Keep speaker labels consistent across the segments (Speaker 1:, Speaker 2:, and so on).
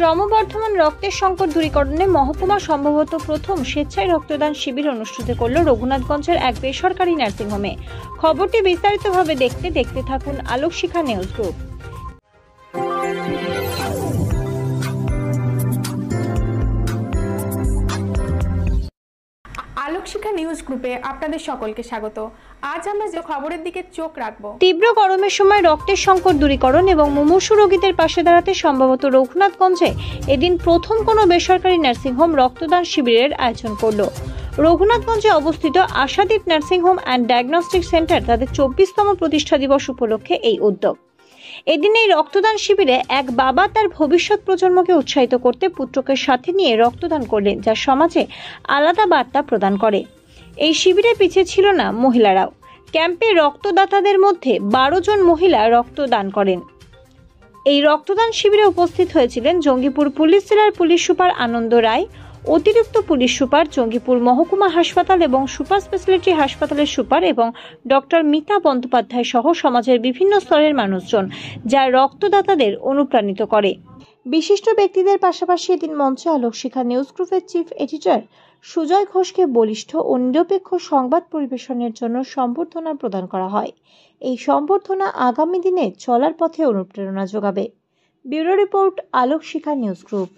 Speaker 1: ক্রমবর্ধমান রক্তের সংকট দূরীকরণে মহকুমা সম্ভবত প্রথম স্বেচ্ছায় রক্তদান শিবির অনুষ্ঠিত করল রঘুনাথগঞ্জের এক বেসরকারি নার্সিংহোমে। খবরটি বিস্তারিতভাবে দেখতে থাকুন আলোক শিখা নিউজ গ্রুপ।
Speaker 2: আলোক শিখা নিউজ গ্রুপে আপনাদের সকলকে স্বাগত। আজ আমরা যে খবরের দিকে চোখ রাখবো,
Speaker 1: তীব্র গরমের সময় রক্তের সংকট দূরীকরণ এবং মুমূর্ষু রোগীদের পাশে দাঁড়াতে সম্ভবত রঘুনাথগঞ্জে এদিন প্রথম কোনো বেসরকারি নার্সিংহোম রক্তদান শিবিরের আয়োজন করল। রঘুনাথগঞ্জে অবস্থিত Ashadeep nursing home and diagnostic centre তাদের 24তম প্রতিষ্ঠা দিবস উপলক্ষে এই উদ্যোগ। এদিন এই রক্তদান শিবিরে এক বাবা তার ভবিষ্যৎ প্রজন্মকে উৎসাহিত করতে পুত্রকে সাথে নিয়ে রক্তদান করলেন, যা সমাজে আলাদা বার্তা প্রদান করে। এই শিবিরে পিছিয়ে ছিল না মহিলারাও। ক্যাম্পে রক্তদাতাদের মধ্যে 12 জন মহিলা রক্তদান করেন। এই রক্তদান শিবিরে উপস্থিত হয়েছিলেন জঙ্গিপুর পুলিশ জেলার পুলিশ সুপার আনন্দ রায়, অতিরিক্ত পুলিশ সুপার, জঙ্গিপুর মহকুমা হাসপাতাল এবং সুপার স্পেশালিটি হাসপাতালের সুপার এবং ডক্টর মিতা বন্দ্যোপাধ্যায় সহ সমাজের বিভিন্ন স্তরের মানুষজন, যা রক্তদাতাদের অনুপ্রাণিত করে। বিশিষ্ট ব্যক্তিদের পাশাপাশি এদিন মঞ্চে আলোক শিখা নিউজ গ্রুপের চিফ এডিটর সুজয় ঘোষকে বলিষ্ঠ ও নিরপেক্ষ সংবাদ পরিবেশনের জন্য সম্বর্ধনা প্রদান করা হয়। এই সম্বর্ধনা আগামী দিনে চলার পথে অনুপ্রেরণা যোগাবে। ব্যুরো রিপোর্ট, আলোক শিখা নিউজ গ্রুপ।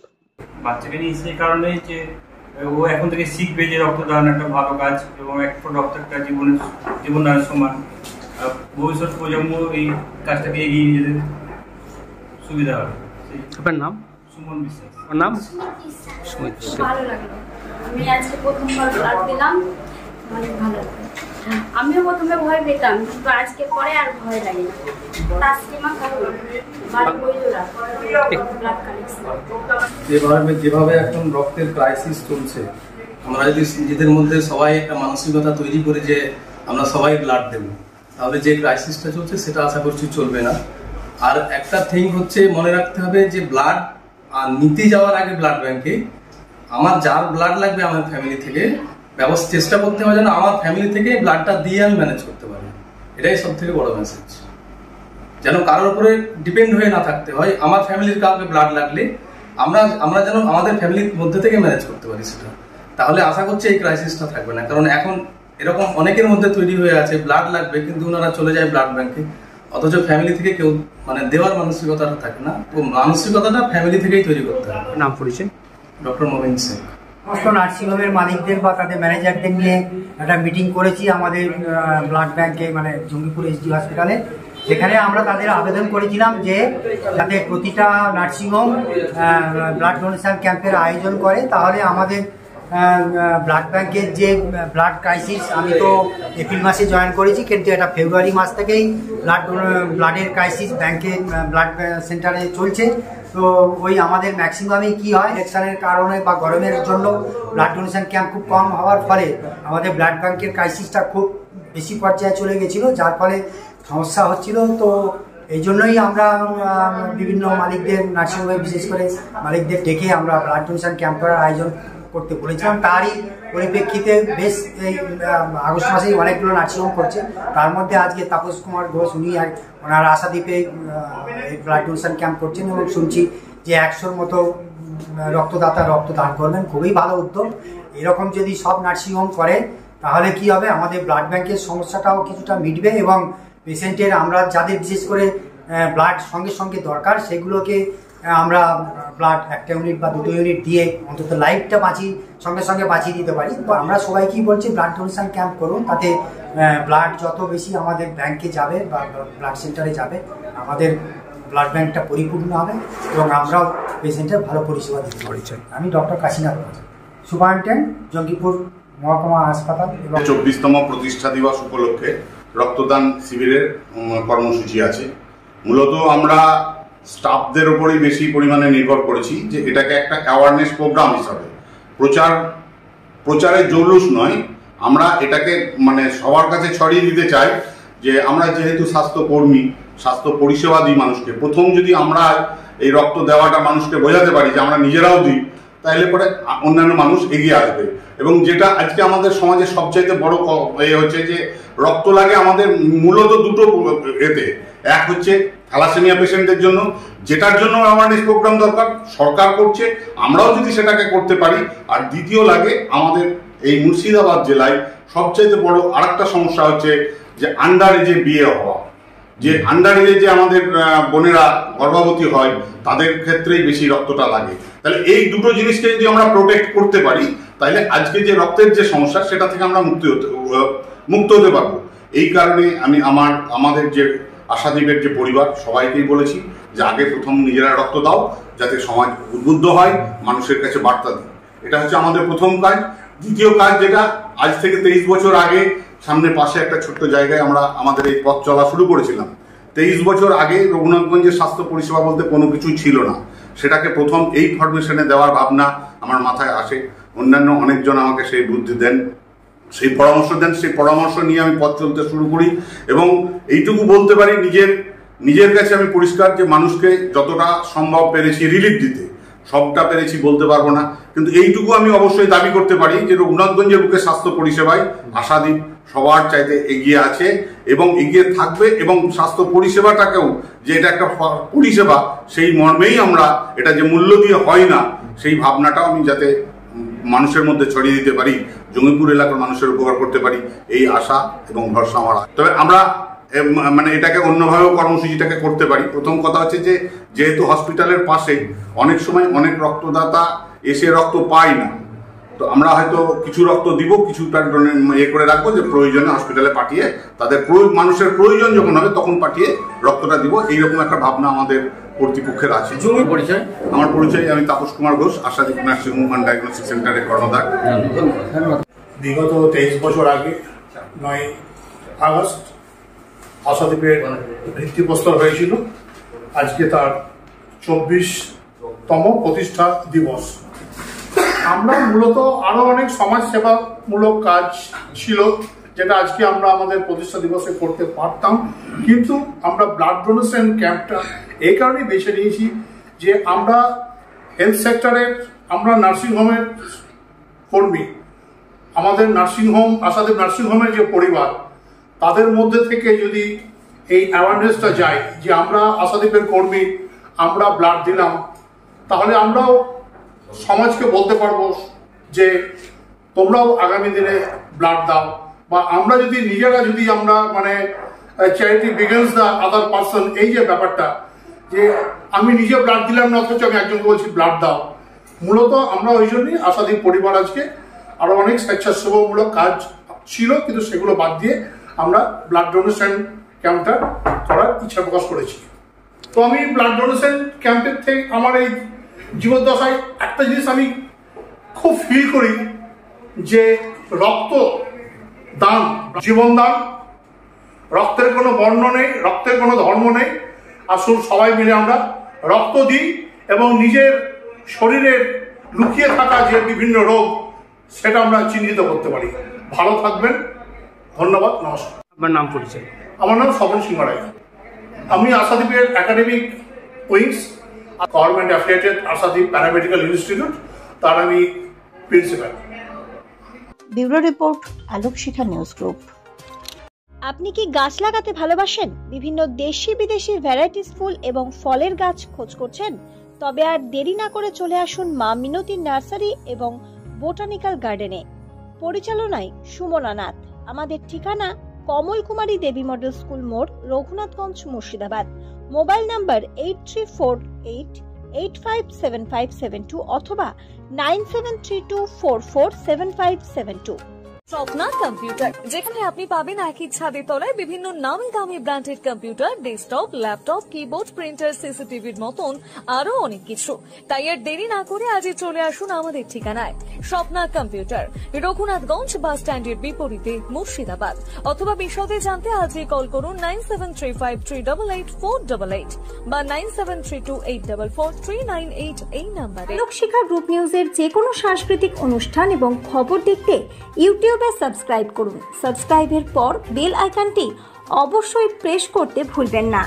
Speaker 3: বাচ্চাকে নিয়ে সেই কারণেই যে ও এখন থেকে শিখবে যে রক্তদান একটা ভালো কাজ এবং একটা রক্ত একটা জীবনের সমান। ভবিষ্যৎ প্রজন্ম এই কাজটাকে এগিয়ে নিয়ে যেতে সুবিধা হবে।
Speaker 4: আপনার নাম?
Speaker 3: সুমন বিশ্বাস।
Speaker 4: আমার নাম
Speaker 5: সুমিত। ভালো লাগলো, আমি আজকে প্রথমবার ব্লাড দিলাম, অনেক ভালো লাগলো। আমিও প্রথমে ভয় পেতাম, কিন্তু আজকে পরে আর ভয় লাগে না।
Speaker 6: যেভাবে এখন রক্তের ক্রাইসিস চলছে, আমরা যদি নিজেদের মধ্যে সবাই একটা মানসিকতা তৈরি করি যে আমরা সবাই ব্লাড দেব, তাহলে যে ক্রাইসিসটা চলছে সেটা আশা করছি চলবে না। আর একটা থিং হচ্ছে মনে রাখতে হবে যে ব্লাড নিতে যাওয়ার আগে ব্লাড ব্যাংকে আমার যার ব্লাড লাগবে আমার ফ্যামিলি থেকে চেষ্টা করতে হবে যেন আমার ফ্যামিলি থেকে ব্লাডটা দিয়ে আমি ম্যানেজ করতে পারি। এটাই সব থেকে বড় মেসেজ, যেন কারোর উপরে ডিপেন্ড হয়ে না থাকতে হয়। আমার ফ্যামিলির কাউকে ব্লাড লাগলে আমরা যেন আমাদের ফ্যামিলির মধ্যে থেকে ম্যানেজ করতে পারি সেটা, তাহলে আশা করছি এই ক্রাইসিসটা থাকবে না। কারণ এখন এরকম অনেকের মধ্যে তৈরি হয়ে আছে ব্লাড লাগবে, কিন্তু ওনারা চলে যায় ব্লাড ব্যাংকে, অথচ ফ্যামিলি থেকে কেউ দেওয়ার মানসিকতাটা থাকে না। তো মানসিকতাটা ফ্যামিলি থেকেই তৈরি করতে হবে।
Speaker 4: নাম পরিচয়?
Speaker 6: ডক্টর মোমিন শেখ।
Speaker 7: সমস্ত নার্সিংহোমের মালিকদের বা তাদের ম্যানেজারদের নিয়ে একটা মিটিং করেছি আমাদের ব্লাড ব্যাংকে, মানে জঙ্গিপুর এসডি হসপিটালে, যেখানে আমরা তাদের আবেদন করেছিলাম যে যাতে প্রতিটা নার্সিংহোম ব্লাড ডোনেশন ক্যাম্পের আয়োজন করে, তাহলে আমাদের ব্লাড ব্যাংকের যে ব্লাড ক্রাইসিস, আমি তো এপ্রিল মাসে জয়েন করেছি, কিন্তু এটা ফেব্রুয়ারি মাস থেকেই ব্লাডের ক্রাইসিস ব্যাংকে ব্লাড সেন্টারে চলছে। তো ওই আমাদের ম্যাক্সিমামই কি হয়, ইলেকশনের কারণে বা গরমের জন্য ব্লাড ডোনেশন ক্যাম্প খুব কম হওয়ার ফলে আমাদের ব্লাড ব্যাংকের ক্রাইসিসটা খুব বেশি পর্যায়ে চলে গেছিলো, যার ফলে সমস্যা হচ্ছিল। তো এই জন্যই আমরা বিভিন্ন মালিকদের, নার্সিংহোমে বিশেষ করে মালিকদের ডেকে আমরা ব্লাড ডোনেশন ক্যাম্প করার আয়োজন করতে বলেছিলাম। তারই পরিপ্রেক্ষিতে বেশ এই আগস্ট মাসেই অনেকগুলো নার্সিংহোম করছে, তার মধ্যে আজকে তাপস কুমার ঘোষ উনি ওনার আশাদ্বীপে ব্লাড ডোনেশন ক্যাম্প করছেন এবং শুনছি যে 100-র মতো রক্তদাতা রক্তদান করবেন। খুবই ভালো উদ্যোগ। এরকম যদি সব নার্সিংহোম করে তাহলে কি হবে, আমাদের ব্লাড ব্যাংকের সমস্যাটাও কিছুটা মিটবে এবং পেশেন্টের, আমরা যাদের বিশেষ করে ব্লাড সঙ্গে সঙ্গে দরকার সেগুলোকে আমরা ব্লাড 1টা ইউনিট বা 2টো ইউনিট দিয়ে অন্তত লাইফটা সঙ্গে সঙ্গে বাঁচিয়ে দিতে পারি। তো আমরা সবাইকেই বলছি ব্লাড ডোনেশন ক্যাম্প করুন, তাতে ব্লাড যত বেশি আমাদের ব্যাংকে যাবে বা ব্লাড সেন্টারে যাবে, আমাদের ব্লাড ব্যাংকটা পরিপূর্ণ হবে এবং আমরাও পেশেন্টের ভালো পরিষেবা দিতে পারি। আমি ডক্টর কাশীনাথ, সুপারিনটেন্ডেন্ট, জঙ্গিপুর মহকুমা হাসপাতাল। এবং
Speaker 8: 24তম প্রতিষ্ঠা দিবস উপলক্ষে রক্তদান শিবিরের কর্মসূচি আছে। মূলত আমরা স্টাফদের উপরই বেশি পরিমাণে নির্ভর করেছি যে এটাকে একটা অ্যাওয়ারনেস প্রোগ্রাম হিসাবে, প্রচারের জৌলুস নয়, আমরা এটাকে সবার কাছে ছড়িয়ে দিতে চাই যে আমরা যেহেতু স্বাস্থ্যকর্মী, স্বাস্থ্য পরিষেবা দিই মানুষকে, প্রথম যদি আমরা এই রক্ত দেওয়াটা মানুষকে বোঝাতে পারি যে আমরা নিজেরাও দিই, তাহলে পরে অন্যান্য মানুষ এগিয়ে আসবে। এবং যেটা আজকে আমাদের সমাজের সবচাইতে বড় হচ্ছে যে রক্ত লাগে আমাদের মূলত দুটো এতে, এক হচ্ছে থ্যালাসেমিয়া পেশেন্টদের জন্য, যেটার জন্য অ্যাওয়ারনেস প্রোগ্রাম দরকার সরকার করছে, আমরাও যদি সেটাকে করতে পারি। আর দ্বিতীয় লাগে, আমাদের এই মুর্শিদাবাদ জেলায় সবচাইতে বড় আরেকটা সমস্যা হচ্ছে যে আন্ডার এজে বিয়ে হওয়া। যে আন্ডার এজে যে আমাদের বোনেরা গর্ভবতী হয় তাদের ক্ষেত্রেই বেশি রক্তটা লাগে। তাহলে এই দুটো জিনিসকে যদি আমরা প্রোটেক্ট করতে পারি তাহলে আজকে যে রক্তের যে সমস্যা সেটা থেকে আমরা মুক্ত হতে পারবো। এই কারণে আমি আমাদের যে আশাদ্বীপের যে পরিবার সবাইকেই বলেছি যে আগে প্রথম নিজেরা রক্ত দাও, যাতে সমাজ উদ্বুদ্ধ হয়, মানুষের কাছে বার্তা দিই। এটা হচ্ছে আমাদের প্রথম কাজ। দ্বিতীয় কাজ, যেটা আজ থেকে 23 বছর আগে সামনে পাশে একটা ছোট্ট জায়গায় আমরা আমাদের এই পথ চলা শুরু করেছিলাম। 23 বছর আগে রঘুনাথগঞ্জের স্বাস্থ্য পরিষেবা বলতে কোনো কিছুই ছিল না। সেটাকে প্রথম এই ফরমেশনে দেওয়ার ভাবনা আমার মাথায় আসে। অন্যান্য অনেকজন আমাকে সেই বুদ্ধি দেন, সেই পরামর্শ দেন। সেই পরামর্শ নিয়ে আমি পথ চলতে শুরু করি এবং এইটুকু বলতে পারি নিজের কাছে আমি পরিষ্কার যে মানুষকে যতটা সম্ভব পেরেছি রিলিফ দিতে। সবটা পেরেছি বলতে পারবো না, কিন্তু এইটুকু আমি অবশ্যই দাবি করতে পারি যে রঘুনাথগঞ্জের বুকে স্বাস্থ্য পরিষেবায় আশাদ্বীপ সবার চাইতে এগিয়ে আছে এবং এগিয়ে থাকবে। এবং স্বাস্থ্য পরিষেবাটাকেও যে এটা একটা পরিষেবা সেই মর্মেই আমরা এটা যে মূল্য দিয়ে হয় না সেই ভাবনাটাও আমি যাতে মানুষের মধ্যে ছড়িয়ে দিতে পারি, জঙ্গিপুর এলাকার মানুষের উপকার করতে পারি, এই আশা এবং ভরসা আমার। তবে আমরা মানে এটাকে অন্যভাবেও কর্মসূচিটাকে করতে পারি। প্রথম কথা হচ্ছে যে যেহেতু হসপিটালের পাশে অনেক সময় অনেক রক্তদাতা এসে রক্ত পায় না, তো আমরা হয়তো কিছু রক্ত দিব, কিছুটা করে রাখবো যে প্রয়োজনে হসপিটালে পাঠিয়ে তাদের মানুষের প্রয়োজন যখন হবে তখন পাঠিয়ে রক্তটা দিব। এইরকম একটা ভাবনা আমাদের কর্তৃপক্ষের আছে। আমার পরিচয়, আমি Tapas Kumar Ghosh, Ashadweep nursing home and diagnostic সেন্টারের কর্ণধার।
Speaker 4: বিগত 23 বছর আগে 9 আগস্ট আশাদ্বীপের ভিত্তিপ্রস্তর হয়েছিল। আজকে তার 24তম প্রতিষ্ঠা দিবস। আমরা মূলত আরো অনেক সমাজ সেবামূলক কাজ ছিল যেটা আজকে আমরা আমাদের প্রতিষ্ঠা দিবসে করতে পারতাম, কিন্তু আমরা ব্লাড ডোনেশন ক্যাম্পটা এই কারণেই বেছে নিয়েছি যে আমরা হেলথ সেক্টরের, আমরা নার্সিংহোমের কর্মী, আমাদের নার্সিংহোম আশাদ্বীপ নার্সিংহোমের যে পরিবার তাদের মধ্যে থেকে যদি এই অ্যাওয়ারনেসটা যায় যে আমরা আশাদ্বীপের কর্মী, আমরা ব্লাড দিলাম, তাহলে আমরাও সমাজকে বলতে পারবো যে তোমরাও আগামী দিনে ব্লাড দাও। বা আমরা যদি নিজেরা যদি আমরা মানে charity begins the other person, এই যে ব্যাপারটা যে আমি নিজে ব্লাড দিলাম না অথচ আমি একজনকে বলছি ব্লাড দাও, মূলত আমরা ওই জন্যই আশাদ্বীপ পরিবার আজকে আরো অনেক স্বেচ্ছাসেবামূলক কাজ ছিল কিন্তু সেগুলো বাদ দিয়ে আমরা ব্লাড ডোনেশন ক্যাম্পটা করার ইচ্ছা প্রকাশ করেছি। তো আমি ব্লাড ডোনেশন ক্যাম্পের থেকে আমার এই জীবদ্দশায় একটা জিনিস আমি খুব ফিল করি যে রক্ত দান জীবন দান, রক্তের কোনো বর্ণ নেই, রক্তের কোনো ধর্ম নেই। আসুন সবাই মিলে আমরা রক্ত দিই এবং নিজের শরীরের লুকিয়ে থাকা যে বিভিন্ন রোগ সেটা আমরা চিহ্নিত করতে পারি। ভালো থাকবেন, ধন্যবাদ, নমস্কার।
Speaker 9: আপনার নাম পরিচয়?
Speaker 4: আমার নাম স্বপন সিংহ রায়। আমি আশাদ্বীপের academic wings government affiliated Ashadweep paramedical institute, তার আমি principal.
Speaker 1: Bureau report, Alokshikha news group. আপনি কি গাছ লাগাতে ভালোবাসেন? বিভিন্ন দেশি বিদেশি ভ্যারাইটিস ফুল এবং ফলের গাছ খোঁজ করছেন? তবে আর দেরি না করে চলে আসুন মা মিনতির নার্সারি এবং বোটানিক্যাল গার্ডেনে। পরিচালনায় সুমনা নাথ। আমাদের ঠিকানা কমল কুমারী দেবী মডেল স্কুল মোড়, রঘুনাথগঞ্জ, মুর্শিদাবাদ। মোবাইল নাম্বার 8348857572 অথবা 9732447572।
Speaker 10: স্বপ্না কম্পিউটার, যেখানে আপনি পাবেন একই ছাদের তলায় বিভিন্ন নামি দামি branded computer, desktop, laptop, keyboard, printer, সিসিটিভির মতন আরো অনেক কিছু। তাই আর দেরি না করে আজই চলে আসুন আমাদের ঠিকানায়। স্বপ্না কম্পিউটার, রঘুনাথগঞ্জ বাস স্ট্যান্ডের বিপরীতে, মুর্শিদাবাদ। অথবা বিশদে জানতে আজই কল করুন 9735388488 বা 9732844398 এই নাম্বারে।
Speaker 1: আলোকশিখা গ্রুপ নিউজের যে কোনো সাংস্কৃতিক অনুষ্ঠান এবং খবর দেখতে ইউটিউবে সাবস্ক্রাইব করুন। সাবস্ক্রাইবের পর বেল আইকনটি অবশ্যই প্রেস করতে ভুলবেন না।